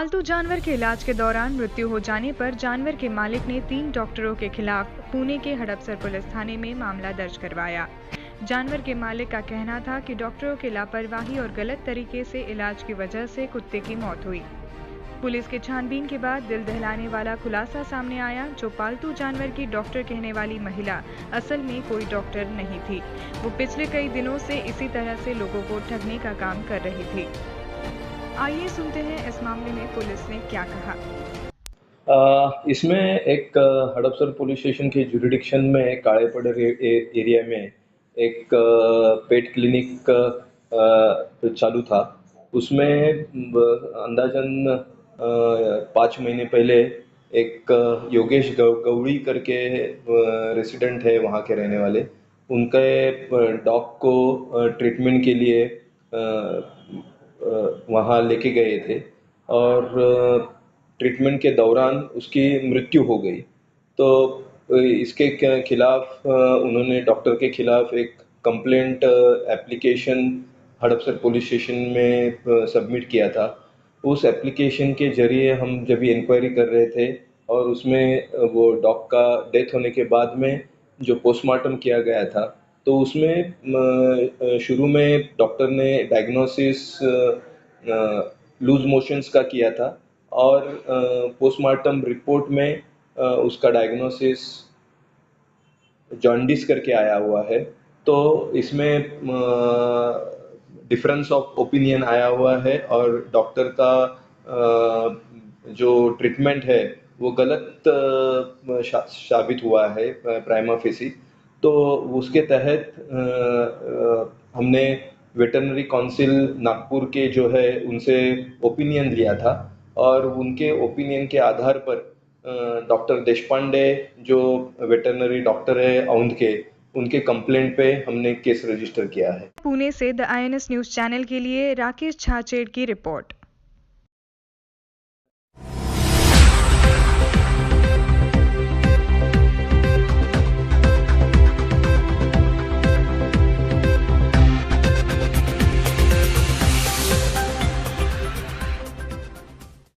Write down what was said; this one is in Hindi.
पालतू जानवर के इलाज के दौरान मृत्यु हो जाने पर जानवर के मालिक ने 3 डॉक्टरों के खिलाफ पुणे के हड़पसर पुलिस थाने में मामला दर्ज करवाया। जानवर के मालिक का कहना था कि डॉक्टरों की लापरवाही और गलत तरीके से इलाज की वजह से कुत्ते की मौत हुई। पुलिस के छानबीन के बाद दिल दहलाने वाला खुलासा सामने आया। जो पालतू जानवर की डॉक्टर कहने वाली महिला असल में कोई डॉक्टर नहीं थी। वो पिछले कई दिनों से इसी तरह से लोगों को ठगने का काम कर रही थी। आइए सुनते हैं इस मामले में पुलिस ने क्या कहा। इसमें एक हड़पसर पुलिस स्टेशन के जुरिडिक्शन में काड़ेपड़र एरिया में एक पेट क्लिनिक चालू था। उसमें अंदाजन 5 महीने पहले एक योगेश गौड़ी करके रेसिडेंट है वहाँ के रहने वाले, उनके डॉग को ट्रीटमेंट के लिए वहाँ लेके गए थे और ट्रीटमेंट के दौरान उसकी मृत्यु हो गई। तो इसके खिलाफ उन्होंने डॉक्टर के खिलाफ एक complaint application Hadapsar police station में सबमिट किया था। उस एप्लीकेशन के ज़रिए हम जब ये इंक्वायरी कर रहे थे और उसमें वो डॉग का डेथ होने के बाद में जो पोस्टमार्टम किया गया था, तो उसमें शुरू में डॉक्टर ने डायग्नोसिस लूज मोशंस का किया था और पोस्टमार्टम रिपोर्ट में उसका डायग्नोसिस जॉन्डिस करके आया हुआ है। तो इसमें डिफरेंस ऑफ ओपिनियन आया हुआ है और डॉक्टर का जो ट्रीटमेंट है वो गलत साबित हुआ है प्राइमा फेसी। तो उसके तहत हमने वेटरनरी काउंसिल नागपुर के जो है उनसे ओपिनियन लिया था और उनके ओपिनियन के आधार पर डॉक्टर देशपांडे जो वेटरनरी डॉक्टर है औंध के, उनके कंप्लेंट पे हमने केस रजिस्टर किया है। पुणे से द INS न्यूज चैनल के लिए राकेश छाचेड़ की रिपोर्ट।